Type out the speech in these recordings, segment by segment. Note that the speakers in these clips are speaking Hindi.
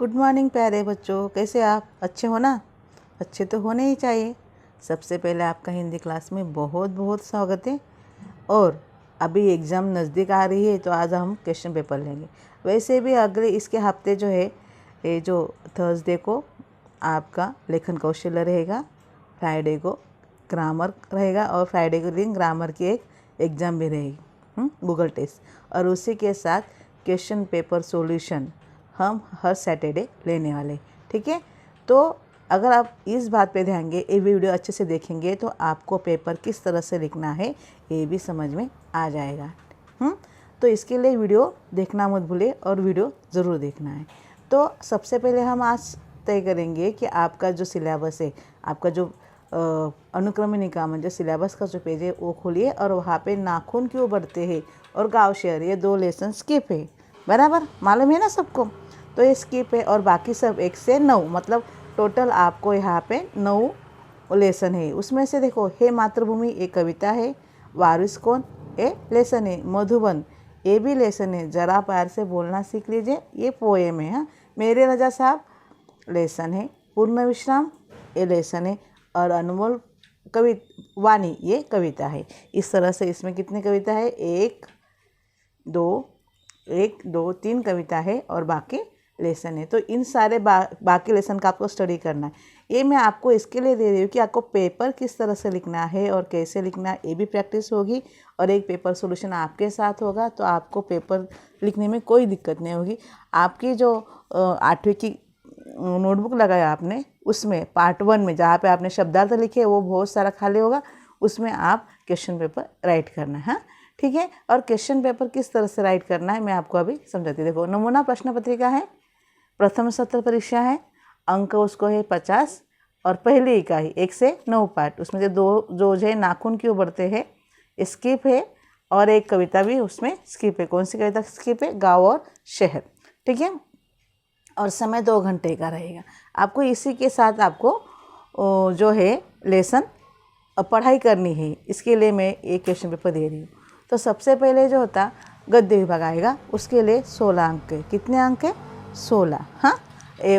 गुड मॉर्निंग प्यारे बच्चों, कैसे आप? अच्छे हो ना? अच्छे तो होने ही चाहिए। सबसे पहले आपका हिंदी क्लास में बहुत बहुत स्वागत है। और अभी एग्ज़ाम नज़दीक आ रही है तो आज हम क्वेश्चन पेपर लेंगे। वैसे भी अगले इसके हफ्ते जो है ये जो थर्सडे को आपका लेखन कौशल्य रहेगा, फ्राइडे को ग्रामर रहेगा और फ्राइडे के दिन ग्रामर की एक एग्ज़ाम भी रहेगी, गूगल टेस्ट। और उसी के साथ क्वेश्चन पेपर सॉल्यूशन हम हर सैटरडे लेने वाले, ठीक है। तो अगर आप इस बात पे ध्यान देंगे, ये वीडियो अच्छे से देखेंगे तो आपको पेपर किस तरह से लिखना है ये भी समझ में आ जाएगा। तो इसके लिए वीडियो देखना मत भूले और वीडियो ज़रूर देखना है। तो सबसे पहले हम आज तय करेंगे कि आपका जो सिलेबस है, आपका जो अनुक्रमणिका में जो सिलेबस का जो पेज है वो खोलिए और वहाँ पे नाखून क्यों बढ़ते हैं और गाँव शहर ये 2 लेसन स्किप है, बराबर मालूम है ना सबको। तो ये स्किप है और बाकी सब 1 से 9, मतलब टोटल आपको यहाँ पे 9 लेसन है। उसमें से देखो, हे मातृभूमि एक कविता है, वारिस कौन ये लेसन है, मधुबन ये भी लेसन है, जरा प्यार से बोलना सीख लीजिए ये पोएम है। हाँ, मेरे रजा साहब लेसन है, पूर्ण विश्राम ये लेसन है और अनमोल वाणी ये कविता है। इस तरह से इसमें कितनी कविता है? 1 2 3 कविता है और बाकी लेसन है। तो इन सारे बाकी लेसन का आपको स्टडी करना है। ये मैं आपको इसके लिए दे रही हूँ कि आपको पेपर किस तरह से लिखना है और कैसे लिखना है ये भी प्रैक्टिस होगी और एक पेपर सॉल्यूशन आपके साथ होगा, तो आपको पेपर लिखने में कोई दिक्कत नहीं होगी। आपकी जो 8वीं की नोटबुक लगाया आपने, उसमें पार्ट 1 में जहाँ पे आपने शब्दार्थ लिखे वो बहुत सारा खाली होगा, उसमें आप क्वेश्चन पेपर राइट करना है, ठीक है। और क्वेश्चन पेपर किस तरह से राइट करना है मैं आपको अभी समझाती हूँ। देखो, नमूना प्रश्न पत्रिका है, प्रथम सत्र परीक्षा है, अंक उसको है 50 और पहली इकाई 1 से 9 पार्ट, उसमें से 2 जो है नाखून क्यों बढ़ते हैं स्किप है और एक कविता भी उसमें स्किप है। कौन सी कविता स्किप है? गाँव और शहर, ठीक है। और समय 2 घंटे का रहेगा। आपको इसी के साथ आपको जो है लेसन पढ़ाई करनी है, इसके लिए मैं एक क्वेश्चन पेपर दे रही हूँ। तो सबसे पहले जो होता गद्य विभाग आएगा, उसके लिए 16 अंक है। कितने अंक है? 16। हाँ,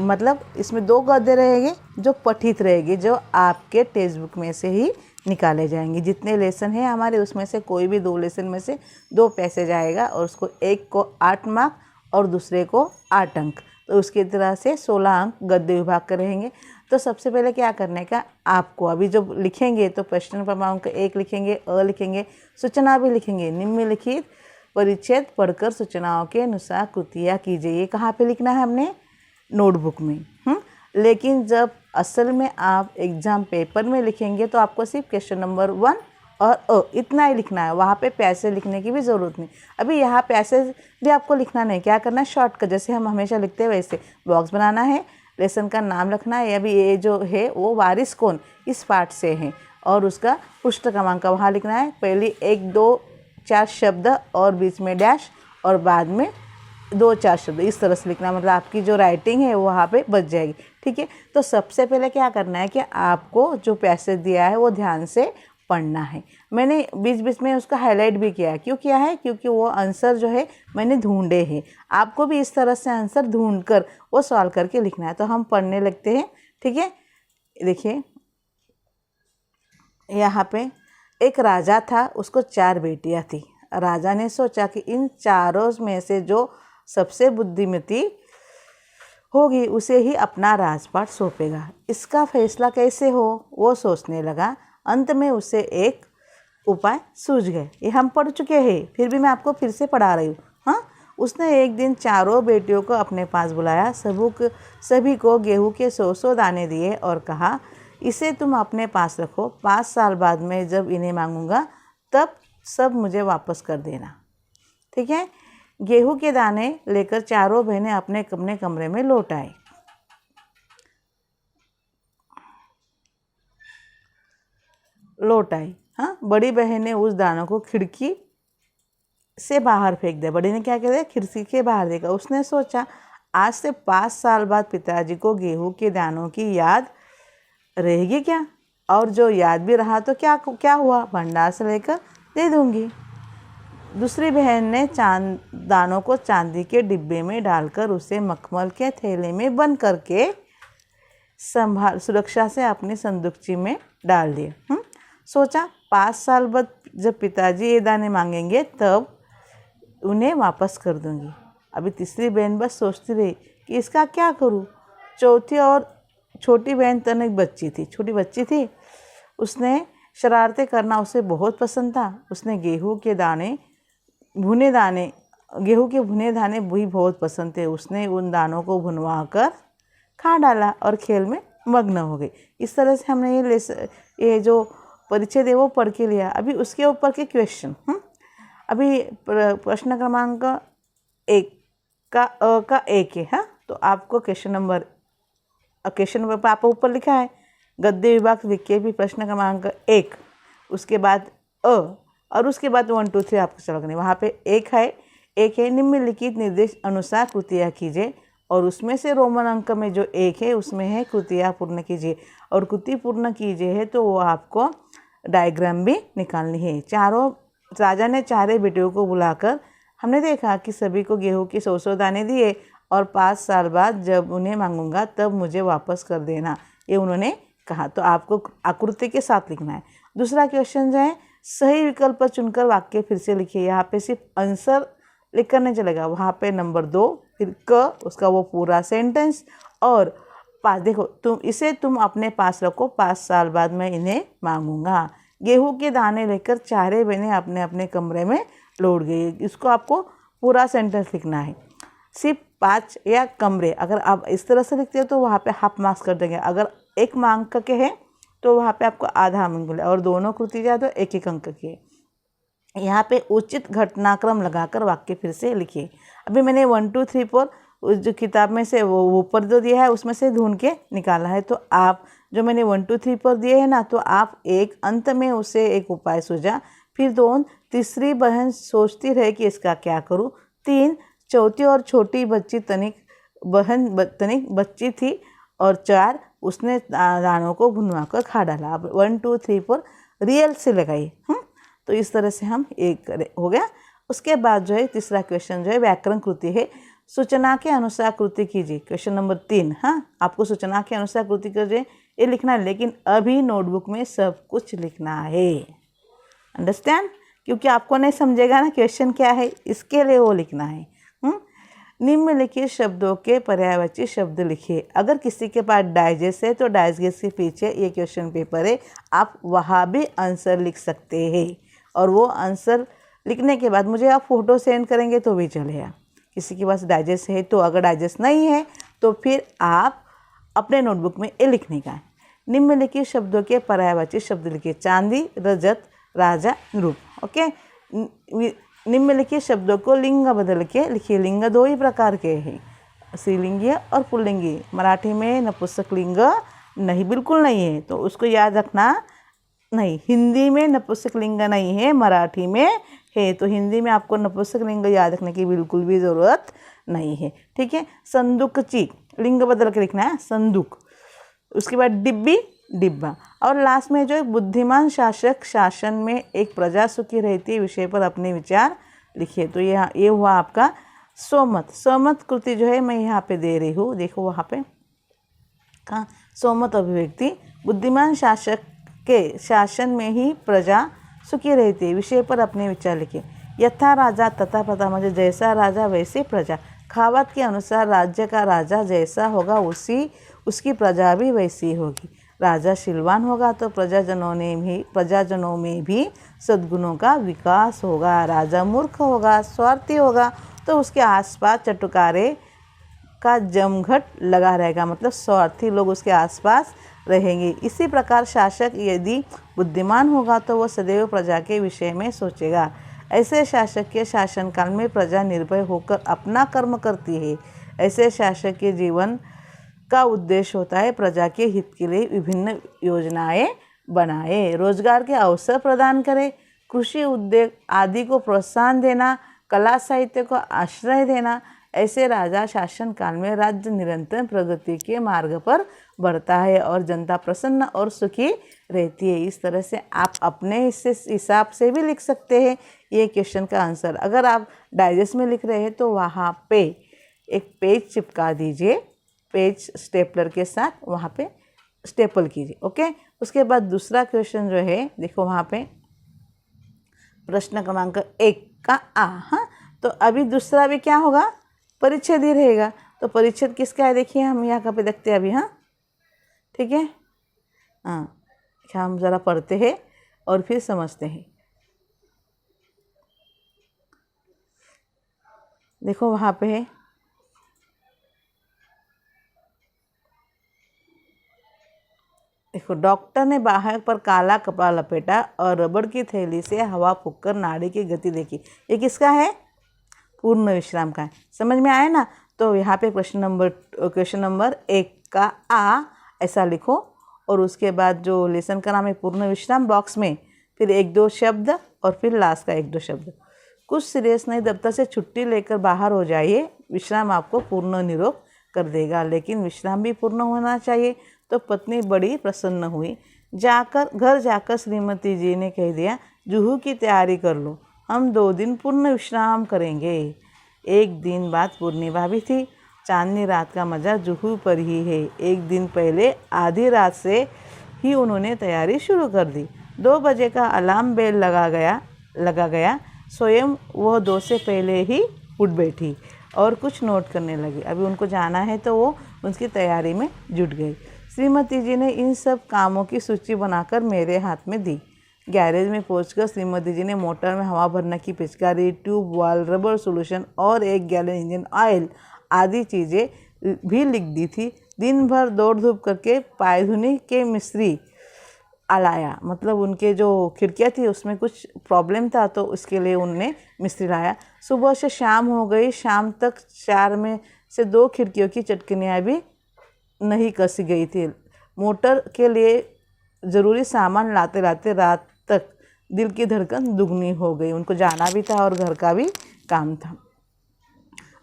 मतलब इसमें 2 गद्य रहेंगे जो पठित रहेगी, जो आपके टेक्स्ट बुक में से ही निकाले जाएंगे। जितने लेसन हैं हमारे उसमें से कोई भी 2 लेसन में से 2 पैसेज आएगा और उसको एक को 8 मार्क और दूसरे को 8 अंक, तो उसकी तरह से 16 अंक गद्य विभाग के रहेंगे। तो सबसे पहले क्या करने का आपको, अभी जब लिखेंगे तो प्रश्न क्रमांक 1 लिखेंगे, अ लिखेंगे, सूचना भी लिखेंगे, निम्नलिखित परिच्छेद पढ़कर सूचनाओं के अनुसार कृतियाँ कीजिए। ये कहाँ पे लिखना है हमने? नोटबुक में। लेकिन जब असल में आप एग्ज़ाम पेपर में लिखेंगे तो आपको सिर्फ क्वेश्चन नंबर 1 और इतना ही लिखना है, वहाँ पे पैसेज लिखने की भी ज़रूरत नहीं। अभी यहाँ पैसेज भी आपको लिखना नहीं, क्या करना है शॉर्टकट, जैसे हम हमेशा लिखते हैं वैसे बॉक्स बनाना है, लेसन का नाम लिखना है। अभी ये जो है वो वारिस कौन इस पार्ट से है और उसका पृष्ठ क्रमांक वहाँ लिखना है। पहली 1 2 4 शब्द और बीच में डैश और बाद में 2 4 शब्द, इस तरह से लिखना, मतलब आपकी जो राइटिंग है वो वहाँ पे बच जाएगी, ठीक है। तो सबसे पहले क्या करना है कि आपको जो पैसेज दिया है वो ध्यान से पढ़ना है। मैंने बीच बीच में उसका हाईलाइट भी किया है। क्यों किया है? क्योंकि वो आंसर जो है मैंने ढूंढे हैं। आपको भी इस तरह से आंसर ढूंढकर वो सॉल्व करके लिखना है। तो हम पढ़ने लगते हैं, ठीक है। देखिए, यहाँ पे एक राजा था, उसको 4 बेटियाँ थी। राजा ने सोचा कि इन चारों में से जो सबसे बुद्धिमती होगी उसे ही अपना राजपाट सौंपेगा। इसका फैसला कैसे हो वो सोचने लगा। अंत में उसे एक उपाय सूझ गए। ये हम पढ़ चुके हैं, फिर भी मैं आपको फिर से पढ़ा रही हूँ। हाँ, उसने एक दिन चारों बेटियों को अपने पास बुलाया, सभी को गेहूं के 100 दाने दिए और कहा, इसे तुम अपने पास रखो, 5 साल बाद मैं जब इन्हें मांगूंगा तब सब मुझे वापस कर देना, ठीक है। गेहूं के दाने लेकर चारों बहनें अपने कमरे में लौट आई। हाँ, बड़ी बहन ने उस दानों को खिड़की से बाहर फेंक दिया। बड़ी ने क्या किया? खिड़की के बाहर देखा। उसने सोचा, आज से 5 साल बाद पिताजी को गेहूं के दानों की याद रहेगी क्या? और जो याद भी रहा तो क्या हुआ, भंडार से लेकर दे दूंगी। दूसरी बहन ने दानों को चांदी के डिब्बे में डालकर उसे मखमल के थैले में बंद करके सुरक्षा से अपनी संदूकची में डाल दिए। सोचा 5 साल बाद जब पिताजी ये दाने मांगेंगे तब उन्हें वापस कर दूंगी। अभी तीसरी बहन बस सोचती रही कि इसका क्या करूं। चौथी और छोटी बहन तनिक बच्ची थी, छोटी बच्ची थी। उसने शरारतें करना उसे बहुत पसंद था। उसने गेहूं के भुने दाने भी बहुत पसंद थे। उसने उन दानों को भुनवा कर खा डाला और खेल में मग्न हो गई। इस तरह से हमने ये जो परिचय है वो पढ़ के लिया। अभी उसके ऊपर के क्वेश्चन। अभी प्रश्न क्रमांक 1 का 1 है। हाँ, तो आपको क्वेश्चन नंबर पर आपको ऊपर लिखा है गद्य विभाग लिखिए भी प्रश्न क्रमांक 1, उसके बाद और उसके बाद 1 2 3 आपको चलना। वहाँ पे एक है निम्नलिखित निर्देश अनुसार कृतियाँ कीजिए और उसमें से रोमन अंक में जो 1 है उसमें है कृतियाँ पूर्ण कीजिए। और कृति पूर्ण कीजिए है तो वो आपको डायग्राम भी निकालनी है। राजा ने चारों बेटियों को बुलाकर हमने देखा कि सभी को गेहूं के 100 दाने दिए और 5 साल बाद जब उन्हें मांगूंगा तब मुझे वापस कर देना, ये उन्होंने कहा। तो आपको आकृति के साथ लिखना है। दूसरा क्वेश्चन जो है सही विकल्प चुनकर वाक्य फिर से लिखिए। यहाँ पे सिर्फ आंसर लिख कर नहीं चलेगा, वहाँ पे नंबर 2 फिर उसका वो पूरा सेंटेंस और 5। देखो तुम अपने पास रखो, 5 साल बाद मैं इन्हें मांगूंगा। गेहूं के दाने लेकर चारों बहनें अपने अपने कमरे में लौट गई। इसको आपको पूरा सेंटेंस लिखना है। सिर्फ 5 या कमरे, अगर आप इस तरह से लिखते हो तो वहाँ पे हाफ मार्क्स कर देंगे। अगर 1 अंक के हैं तो वहाँ पे आपको आधा अंक मिले और दोनों कृति जाए तो 1 अंक के। यहाँ पे उचित घटनाक्रम लगाकर वाक्य फिर से लिखिए। अभी मैंने 1 2 3 4 उस जो किताब में से वो ऊपर जो दिया है उसमें से ढूंढ के निकाला है। तो आप जो मैंने 1 2 3 4 दिए हैं ना, तो आप एक अंत में उसे एक उपाय सूझा। फिर 2 तीसरी बहन सोचती रहे कि इसका क्या करूं। 3 चौथी और छोटी बच्ची तनिक बच्ची थी और 4 उसने दानों को भुनवा कर खा डाला। अब 1 2 3 4 रियल से लगाइए। तो इस तरह से हम एक हो गया। उसके बाद जो है तीसरा क्वेश्चन जो है व्याकरण कृति है। सूचना के अनुसार कृति कीजिए। Question number 3। हाँ, आपको सूचना के अनुसार कृति कीजिए ये लिखना है, लेकिन अभी नोटबुक में सब कुछ लिखना है। अंडरस्टैंड? क्योंकि आपको नहीं समझेगा ना क्वेश्चन क्या है, इसके लिए वो लिखना है। निम्नलिखित शब्दों के पर्यायवाची शब्द लिखिए। अगर किसी के पास डाइजेस्ट है तो डाइजेस्ट के पीछे ये क्वेश्चन पेपर है, आप वहाँ भी आंसर लिख सकते हैं। और वो आंसर लिखने के बाद मुझे आप फोटो सेंड करेंगे तो भी चलेगा। किसी के पास डाइजेस्ट है तो, अगर डाइजेस्ट नहीं है तो फिर आप अपने नोटबुक में ये लिखने का है। निम्नलिखित शब्दों के पर्यायवाची शब्द लिखिए। चांदी, रजत, राजा, रूप। ओके। निम्नलिखित शब्दों को लिंग बदल के लिखिए। लिंग 2 ही प्रकार के हैं, स्त्रीलिंगी और पुल्लिंगी। मराठी में नपुंसक लिंग नहीं, बिल्कुल नहीं है, तो उसको याद रखना। नहीं, हिंदी में नपुंसक लिंग नहीं है, मराठी में है। तो हिंदी में आपको नपुंसक लिंग याद रखने की बिल्कुल भी ज़रूरत नहीं है। ठीक है। संदूकची लिंग बदल के लिखना है, संदूक। उसके बाद डिब्बी, डिब्बा। और लास्ट में जो बुद्धिमान शासक शासन में एक प्रजा सुखी रहती विषय पर अपने विचार लिखिए। तो ये हुआ आपका सोमत कृति जो है मैं यहाँ पे दे रही हूँ। देखो वहाँ पे कहाँ सोमत अभिव्यक्ति। बुद्धिमान शासक के शासन में ही प्रजा सुखी रहती है विषय पर अपने विचार लिखिए। यथा राजा तथा प्रजा, मतलब जैसा राजा वैसी प्रजा। कहावत के अनुसार राज्य का राजा जैसा होगा उसकी प्रजा भी वैसी होगी। राजा शीलवान होगा तो प्रजाजनों में भी सद्गुणों का विकास होगा। राजा मूर्ख होगा, स्वार्थी होगा तो उसके आसपास चटुकारे का जमघट लगा रहेगा, मतलब स्वार्थी लोग उसके आसपास रहेंगे। इसी प्रकार शासक यदि बुद्धिमान होगा तो वह सदैव प्रजा के विषय में सोचेगा। ऐसे शासक के शासनकाल में प्रजा निर्भय होकर अपना कर्म करती है। ऐसे शासक के जीवन का उद्देश्य होता है प्रजा के हित के लिए विभिन्न योजनाएं बनाए, रोजगार के अवसर प्रदान करे, कृषि उद्योग आदि को प्रोत्साहन देना, कला साहित्य को आश्रय देना, ऐसे राजा शासन काल में राज्य निरंतर प्रगति के मार्ग पर बढ़ता है और जनता प्रसन्न और सुखी रहती है। इस तरह से आप अपने हिसाब से भी लिख सकते हैं ये क्वेश्चन का आंसर। अगर आप डाइजेस्ट में लिख रहे हैं तो वहाँ पे एक पेज चिपका दीजिए, पेज स्टेपलर के साथ वहाँ पे स्टेपल कीजिए। ओके, उसके बाद दूसरा क्वेश्चन जो है देखो वहाँ पे प्रश्न क्रमांक 1 का आ। हाँ, तो अभी दूसरा भी क्या होगा, परिच्छेद ही रहेगा। तो परिच्छेद किसका है देखिए, हम यहाँ पे देखते हैं अभी। हाँ ठीक है, हाँ हम ज़रा पढ़ते हैं और फिर समझते हैं। देखो वहाँ पे है, देखो डॉक्टर ने बाहर पर काला कपड़ा लपेटा और रबड़ की थैली से हवा फूंककर नाड़ी की गति देखी। ये किसका है, पूर्ण विश्राम का है। समझ में आया ना। तो यहाँ पे क्वेश्चन नंबर 1 का आ ऐसा लिखो और उसके बाद जो लेसन का नाम है पूर्ण विश्राम बॉक्स में फिर 1-2 शब्द और फिर लास्ट का 1-2 शब्द। कुछ सीरियस नहीं, दफ्तर से छुट्टी लेकर बाहर हो जाइए, विश्राम आपको पूर्ण निरोग कर देगा। लेकिन विश्राम भी पूर्ण होना चाहिए। तो पत्नी बड़ी प्रसन्न हुई। घर जाकर श्रीमती जी ने कह दिया, जुहू की तैयारी कर लो, हम 2 दिन पूर्ण विश्राम करेंगे। एक दिन बाद पूर्णिमा भी थी। चांदनी रात का मज़ा जुहू पर ही है। एक दिन पहले आधी रात से ही उन्होंने तैयारी शुरू कर दी। 2 बजे का अलार्म बेल लगा गया। स्वयं वह 2 से पहले ही उठ बैठी और कुछ नोट करने लगी। अभी उनको जाना है तो वो उसकी तैयारी में जुट गई। श्रीमती जी ने इन सब कामों की सूची बनाकर मेरे हाथ में दी। गैरेज में पहुंचकर श्रीमती जी ने मोटर में हवा भरने की पिचकारी, ट्यूब वाल, रबर सोल्यूशन और 1 गैलन इंजन ऑयल आदि चीज़ें भी लिख दी थी। दिन भर दौड़ धूप करके पायधुनी के मिस्त्री लाया, मतलब उनके जो खिड़कियाँ थी उसमें कुछ प्रॉब्लम था तो उसके लिए उनने मिस्त्री लाया। सुबह से शाम हो गई। शाम तक 4 में से 2 खिड़कियों की चटकनियाँ भी नहीं कसी गई थी। मोटर के लिए ज़रूरी सामान लाते लाते रात तक दिल की धड़कन दुगनी हो गई। उनको जाना भी था और घर का भी काम था।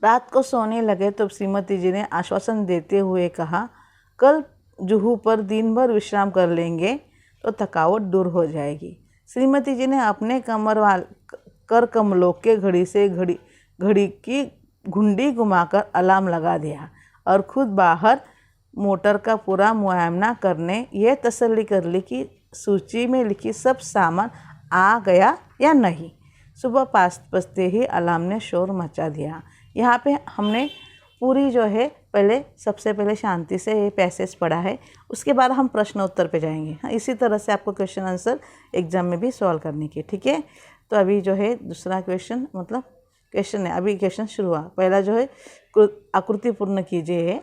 रात को सोने लगे तो श्रीमती जी ने आश्वासन देते हुए कहा, कल जुहू पर दिन भर विश्राम कर लेंगे तो थकावट दूर हो जाएगी। श्रीमती जी ने अपने कर कमलों के घड़ी से घड़ी की घुंडी घुमाकर अलार्म लगा दिया और खुद बाहर मोटर का पूरा मुआयना करने यह तसल्ली कर ली कि सूची में लिखी सब सामान आ गया या नहीं। सुबह 5 बजते ही अलार्म ने शोर मचा दिया। यहाँ पे हमने पूरी जो है सबसे पहले शांति से ये पैसेज पढ़ा है, उसके बाद हम प्रश्न उत्तर पे जाएंगे। हाँ, इसी तरह से आपको क्वेश्चन आंसर एग्जाम में भी सॉल्व करने की, ठीक है। तो अभी जो है दूसरा क्वेश्चन क्वेश्चन है, अभी क्वेश्चन शुरू हुआ। पहला जो है आकृति पूर्ण कीजिए।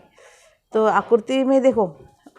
तो आकृति में देखो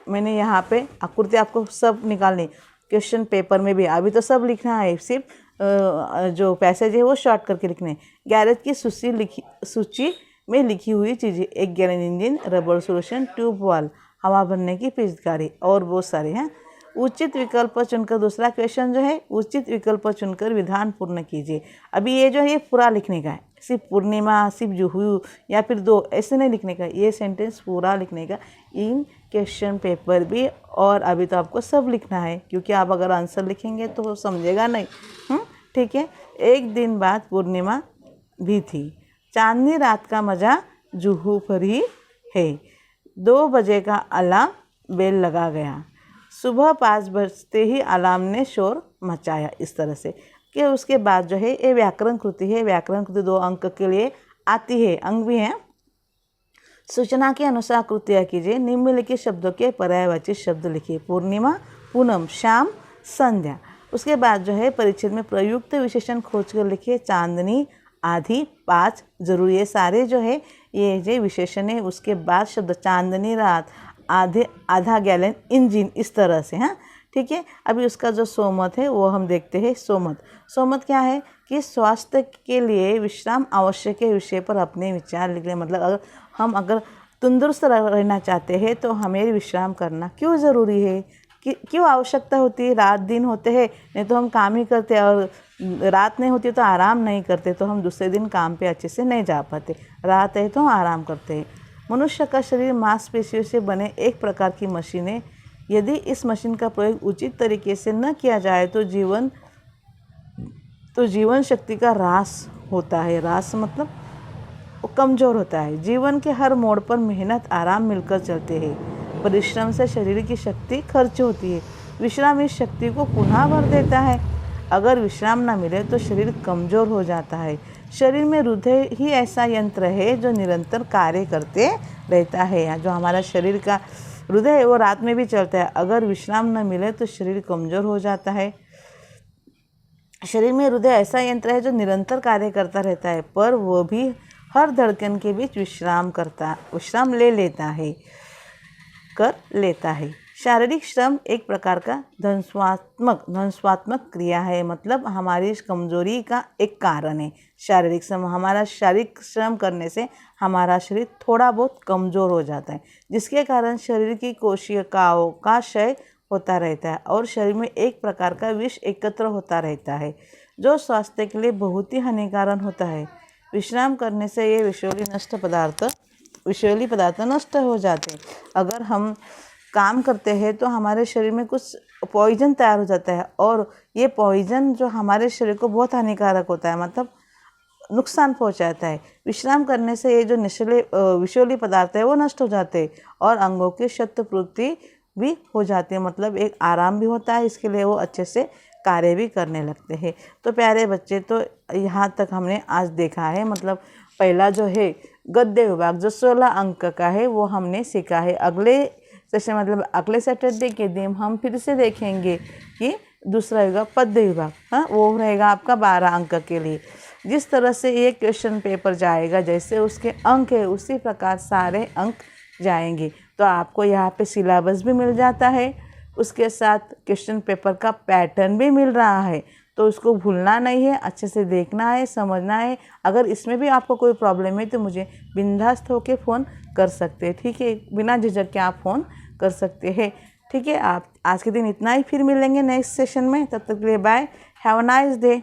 मैंने यहाँ पे आकृति आपको सब निकालनी, क्वेश्चन पेपर में भी अभी तो सब लिखना है, सिर्फ जो पैसेज है वो शॉर्ट करके लिखने। गैरेज की सूची में लिखी हुई चीज़ें, 1 gallon engine, rubber solution, tube वाल, हवा भरने की पिचकारी और बहुत सारे हैं। उचित विकल्प चुनकर, दूसरा क्वेश्चन जो है उचित विकल्प चुनकर विधान पूर्ण कीजिए। अभी ये जो है ये पूरा लिखने का है, सिर्फ पूर्णिमा, सिर्फ जुहू या फिर 2 ऐसे नहीं लिखने का, ये सेंटेंस पूरा लिखने का इन क्वेश्चन पेपर भी। और अभी तो आपको सब लिखना है क्योंकि आप अगर आंसर लिखेंगे तो समझेगा नहीं। ठीक है। एक दिन बाद पूर्णिमा भी थी। चांदनी रात का मज़ा जुहू पर ही है। 2 बजे का अलार्म बेल लगा गया। सुबह 5 बजते ही अलार्म ने शोर मचाया। इस तरह से कि उसके बाद जो है ये व्याकरण कृति है। व्याकरण कृति 2 अंक के लिए आती है, अंक भी हैं। सूचना के अनुसार कृतियाँ कीजिए। निम्नलिखित शब्दों के पर्यायवाची शब्द लिखिए। पूर्णिमा, पूनम, शाम, संध्या। उसके बाद जो है परिच्छेद में प्रयुक्त विशेषण खोज कर लिखिए। चांदनी, आधी, 5 जरूरी, ये सारे जो है ये जो विशेषण है। उसके बाद शब्द चांदनी रात, आधा गैलन इंजन, इस तरह से। हाँ ठीक है। अभी उसका जो सोमत है वो हम देखते हैं। सोमत क्या है कि स्वास्थ्य के लिए विश्राम आवश्यक है विषय पर अपने विचार लिख लें। मतलब अगर तंदुरुस्त रहना चाहते हैं तो हमें विश्राम करना क्यों ज़रूरी है, क्यों आवश्यकता होती है? रात दिन होते हैं, नहीं तो हम काम ही करते हैं, और रात नहीं होती तो आराम नहीं करते, तो हम दूसरे दिन काम पे अच्छे से नहीं जा पाते। रात है तो हम आराम करते हैं। मनुष्य का शरीर मांसपेशियों से बने एक प्रकार की मशीन है। यदि इस मशीन का प्रयोग उचित तरीके से न किया जाए तो जीवन शक्ति का ह्रास होता है। ह्रास मतलब वो कमज़ोर होता है। जीवन के हर मोड़ पर मेहनत आराम मिलकर चलते हैं। परिश्रम से शरीर की शक्ति खर्च होती है। विश्राम इस शक्ति को पुनः भर देता है। अगर विश्राम न मिले तो शरीर कमज़ोर हो जाता है। शरीर में हृदय ही ऐसा यंत्र है जो निरंतर कार्य करते रहता है। जो हमारा शरीर का हृदय है वो रात में भी चलता है। अगर विश्राम न मिले तो शरीर कमज़ोर हो जाता है। शरीर में हृदय ऐसा यंत्र है जो निरंतर कार्य करता रहता है, पर वो भी हर धड़कन के बीच विश्राम ले लेता है। शारीरिक श्रम एक प्रकार का ध्वंसात्मक क्रिया है, मतलब हमारी कमजोरी का एक कारण है। शारीरिक श्रम करने से हमारा शरीर थोड़ा बहुत कमज़ोर हो जाता है, जिसके कारण शरीर की कोशिकाओं का क्षय होता रहता है और शरीर में एक प्रकार का विष एकत्र होता रहता है, जो स्वास्थ्य के लिए बहुत ही हानिकारक होता है। विश्राम करने से ये विषैली पदार्थ नष्ट हो जाते हैं। अगर हम काम करते हैं तो हमारे शरीर में कुछ पॉइजन तैयार हो जाता है, और ये पॉइजन जो हमारे शरीर को बहुत हानिकारक होता है, मतलब नुकसान पहुंचाता है। विश्राम करने से ये जो विषैली पदार्थ है वो नष्ट हो जाते हैं और अंगों की शतपूर्ति भी हो जाती है, मतलब एक आराम भी होता है। इसके लिए वो अच्छे से कार्य भी करने लगते हैं। तो प्यारे बच्चे, तो यहाँ तक हमने आज देखा है, मतलब पहला जो है गद्य विभाग जो 16 अंक का है वो हमने सीखा है। अगले सेशन मतलब अगले सैटरडे के दिन हम फिर से देखेंगे कि दूसरा विभाग पद्य विभाग, वो रहेगा आपका 12 अंक के लिए। जिस तरह से ये क्वेश्चन पेपर जाएगा, जैसे उसके अंक है उसी प्रकार सारे अंक जाएंगे। तो आपको यहाँ पे सिलेबस भी मिल जाता है, उसके साथ क्वेश्चन पेपर का पैटर्न भी मिल रहा है, तो उसको भूलना नहीं है, अच्छे से देखना है, समझना है। अगर इसमें भी आपको कोई प्रॉब्लम है तो मुझे बिंदास्त होकर फ़ोन कर सकते हैं, ठीक है? बिना झिझक के आप फ़ोन कर सकते हैं, ठीक है? आप आज के दिन इतना ही, फिर मिलेंगे नेक्स्ट सेशन में। तब तक के लिए bye, have a nice day.